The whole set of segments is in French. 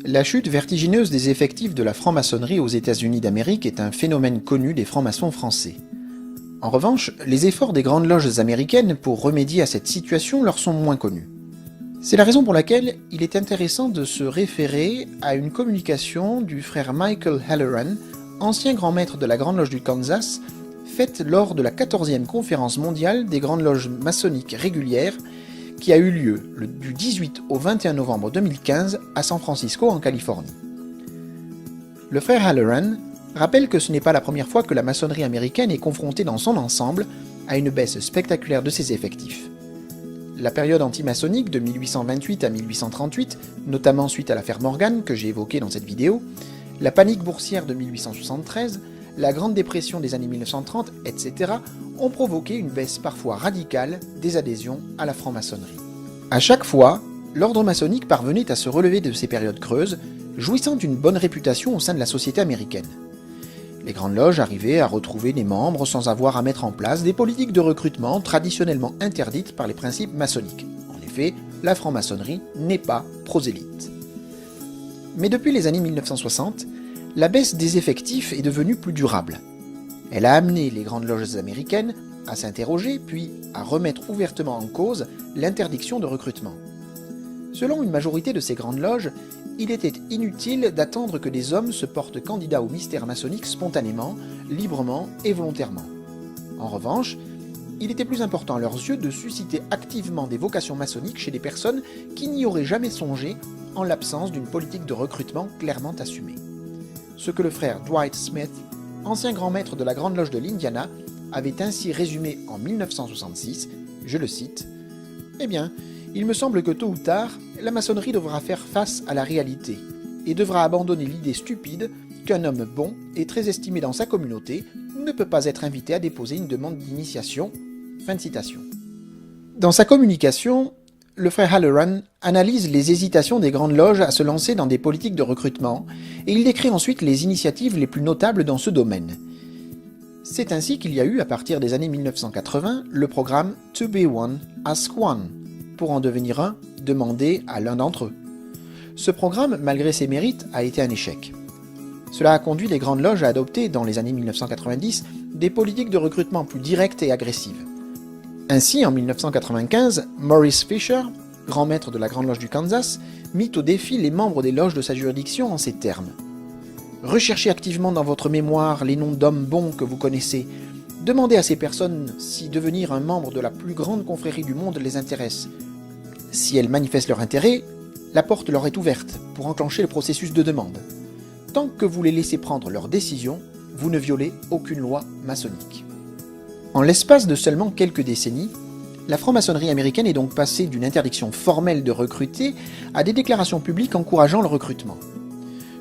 La chute vertigineuse des effectifs de la franc-maçonnerie aux États-Unis d'Amérique est un phénomène connu des francs-maçons français. En revanche, les efforts des grandes loges américaines pour remédier à cette situation leur sont moins connus. C'est la raison pour laquelle il est intéressant de se référer à une communication du frère Michael Halloran, ancien grand maître de la Grande Loge du Kansas, faite lors de la 14e conférence mondiale des grandes loges maçonniques régulières qui a eu lieu du 18 au 21 novembre 2015 à San Francisco en Californie. Le frère Halloran rappelle que ce n'est pas la première fois que la maçonnerie américaine est confrontée dans son ensemble à une baisse spectaculaire de ses effectifs. La période antimaçonnique de 1828 à 1838, notamment suite à l'affaire Morgan que j'ai évoquée dans cette vidéo, la panique boursière de 1873, la Grande Dépression des années 1930, etc. ont provoqué une baisse parfois radicale des adhésions à la franc-maçonnerie. À chaque fois, l'ordre maçonnique parvenait à se relever de ces périodes creuses, jouissant d'une bonne réputation au sein de la société américaine. Les grandes loges arrivaient à retrouver des membres sans avoir à mettre en place des politiques de recrutement traditionnellement interdites par les principes maçonniques. En effet, la franc-maçonnerie n'est pas prosélyte. Mais depuis les années 1960, la baisse des effectifs est devenue plus durable. Elle a amené les grandes loges américaines à s'interroger puis à remettre ouvertement en cause l'interdiction de recrutement. Selon une majorité de ces grandes loges, il était inutile d'attendre que des hommes se portent candidats au mystère maçonnique spontanément, librement et volontairement. En revanche, il était plus important à leurs yeux de susciter activement des vocations maçonniques chez des personnes qui n'y auraient jamais songé en l'absence d'une politique de recrutement clairement assumée. Ce que le frère Dwight Smith, ancien grand maître de la Grande Loge de l'Indiana, avait ainsi résumé en 1966, je le cite, « Eh bien, il me semble que tôt ou tard, la maçonnerie devra faire face à la réalité et devra abandonner l'idée stupide qu'un homme bon et très estimé dans sa communauté ne peut pas être invité à déposer une demande d'initiation. » Fin de citation. Dans sa communication, le frère Halloran analyse les hésitations des grandes loges à se lancer dans des politiques de recrutement et il décrit ensuite les initiatives les plus notables dans ce domaine. C'est ainsi qu'il y a eu, à partir des années 1980, le programme To Be One, Ask One. Pour en devenir un, demander à l'un d'entre eux. Ce programme, malgré ses mérites, a été un échec. Cela a conduit les grandes loges à adopter, dans les années 1990, des politiques de recrutement plus directes et agressives. Ainsi, en 1995, Maurice Fisher, grand maître de la Grande Loge du Kansas, mit au défi les membres des loges de sa juridiction en ces termes. Recherchez activement dans votre mémoire les noms d'hommes bons que vous connaissez. Demandez à ces personnes si devenir un membre de la plus grande confrérie du monde les intéresse. Si elles manifestent leur intérêt, la porte leur est ouverte pour enclencher le processus de demande. Tant que vous les laissez prendre leur décision, vous ne violez aucune loi maçonnique. En l'espace de seulement quelques décennies, la franc-maçonnerie américaine est donc passée d'une interdiction formelle de recruter à des déclarations publiques encourageant le recrutement.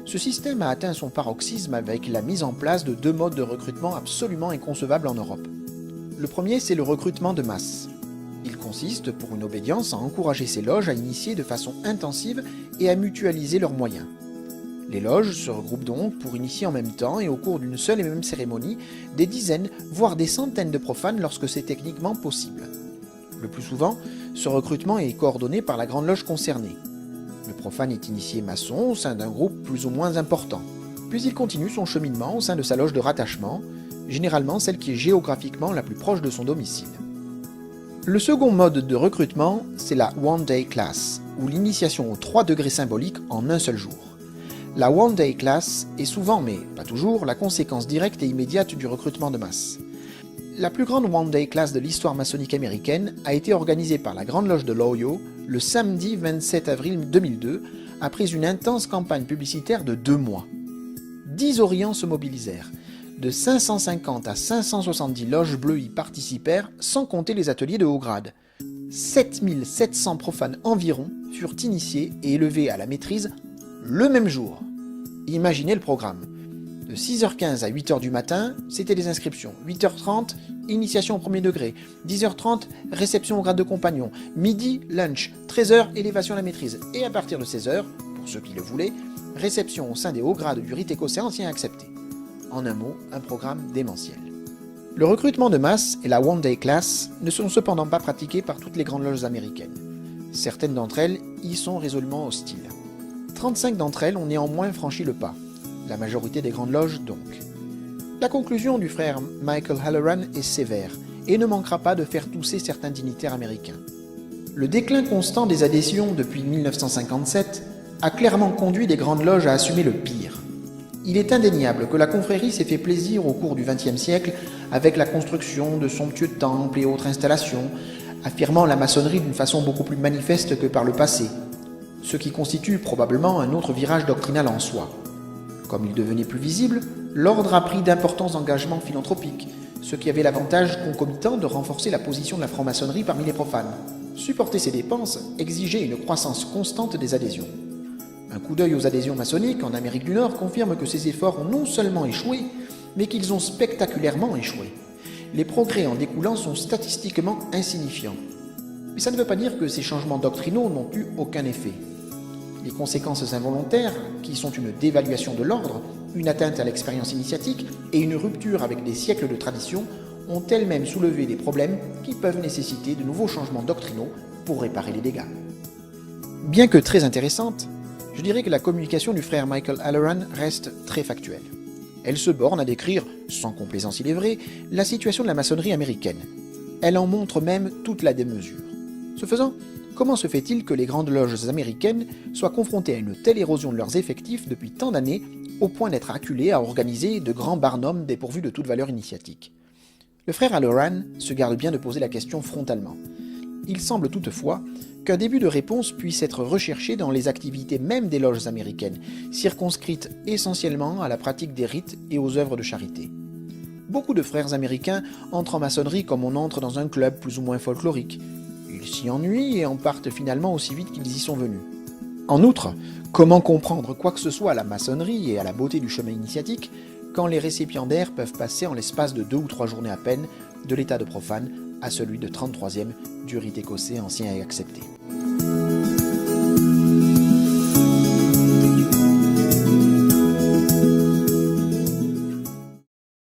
Ce système a atteint son paroxysme avec la mise en place de deux modes de recrutement absolument inconcevables en Europe. Le premier, c'est le recrutement de masse. Il consiste, pour une obédience, à encourager ces loges à initier de façon intensive et à mutualiser leurs moyens. Les loges se regroupent donc pour initier en même temps et au cours d'une seule et même cérémonie des dizaines, voire des centaines de profanes lorsque c'est techniquement possible. Le plus souvent, ce recrutement est coordonné par la grande loge concernée. Le profane est initié maçon au sein d'un groupe plus ou moins important. Puis il continue son cheminement au sein de sa loge de rattachement, généralement celle qui est géographiquement la plus proche de son domicile. Le second mode de recrutement, c'est la One Day Class, ou l'initiation aux 3 degrés symboliques en un seul jour. La One Day Class est souvent, mais pas toujours, la conséquence directe et immédiate du recrutement de masse. La plus grande One Day Class de l'histoire maçonnique américaine a été organisée par la Grande Loge de l'Ohio le samedi 27 avril 2002, après une intense campagne publicitaire de 2 mois. 10 Orients se mobilisèrent. De 550 à 570 loges bleues y participèrent, sans compter les ateliers de haut grade. 7700 profanes environ furent initiés et élevés à la maîtrise le même jour. Imaginez le programme. De 6h15 à 8h du matin, c'était les inscriptions. 8h30, initiation au premier degré. 10h30, réception au grade de compagnon. Midi, lunch. 13h, élévation à la maîtrise. Et à partir de 16h, pour ceux qui le voulaient, réception au sein des hauts grades du rite écossais ancien accepté. En un mot, un programme démentiel. Le recrutement de masse et la One Day Class ne sont cependant pas pratiqués par toutes les grandes loges américaines. Certaines d'entre elles y sont résolument hostiles. 35 d'entre elles ont néanmoins franchi le pas, la majorité des grandes loges donc. La conclusion du frère Michael Halloran est sévère et ne manquera pas de faire tousser certains dignitaires américains. Le déclin constant des adhésions depuis 1957 a clairement conduit les grandes loges à assumer le pire. Il est indéniable que la confrérie s'est fait plaisir au cours du XXe siècle avec la construction de somptueux temples et autres installations, affirmant la maçonnerie d'une façon beaucoup plus manifeste que par le passé, ce qui constitue probablement un autre virage doctrinal en soi. Comme il devenait plus visible, l'ordre a pris d'importants engagements philanthropiques, ce qui avait l'avantage concomitant de renforcer la position de la franc-maçonnerie parmi les profanes. Supporter ces dépenses exigeait une croissance constante des adhésions. Un coup d'œil aux adhésions maçonniques en Amérique du Nord confirme que ces efforts ont non seulement échoué, mais qu'ils ont spectaculairement échoué. Les progrès en découlant sont statistiquement insignifiants. Mais ça ne veut pas dire que ces changements doctrinaux n'ont eu aucun effet. Les conséquences involontaires, qui sont une dévaluation de l'ordre, une atteinte à l'expérience initiatique et une rupture avec des siècles de tradition, ont elles-mêmes soulevé des problèmes qui peuvent nécessiter de nouveaux changements doctrinaux pour réparer les dégâts. Bien que très intéressante, je dirais que la communication du frère Michael Halloran reste très factuelle. Elle se borne à décrire, sans complaisance il est vrai, la situation de la maçonnerie américaine. Elle en montre même toute la démesure. Ce faisant, comment se fait-il que les grandes loges américaines soient confrontées à une telle érosion de leurs effectifs depuis tant d'années, au point d'être acculées à organiser de grands barnums dépourvus de toute valeur initiatique? Le frère Halloran se garde bien de poser la question frontalement. Il semble toutefois qu'un début de réponse puisse être recherché dans les activités même des loges américaines, circonscrites essentiellement à la pratique des rites et aux œuvres de charité. Beaucoup de frères américains entrent en maçonnerie comme on entre dans un club plus ou moins folklorique. Ils s'y ennuient et en partent finalement aussi vite qu'ils y sont venus. En outre, comment comprendre quoi que ce soit à la maçonnerie et à la beauté du chemin initiatique quand les récipiendaires peuvent passer en l'espace de 2 ou 3 journées à peine de l'état de profane à celui de 33e du rite écossais ancien et accepté.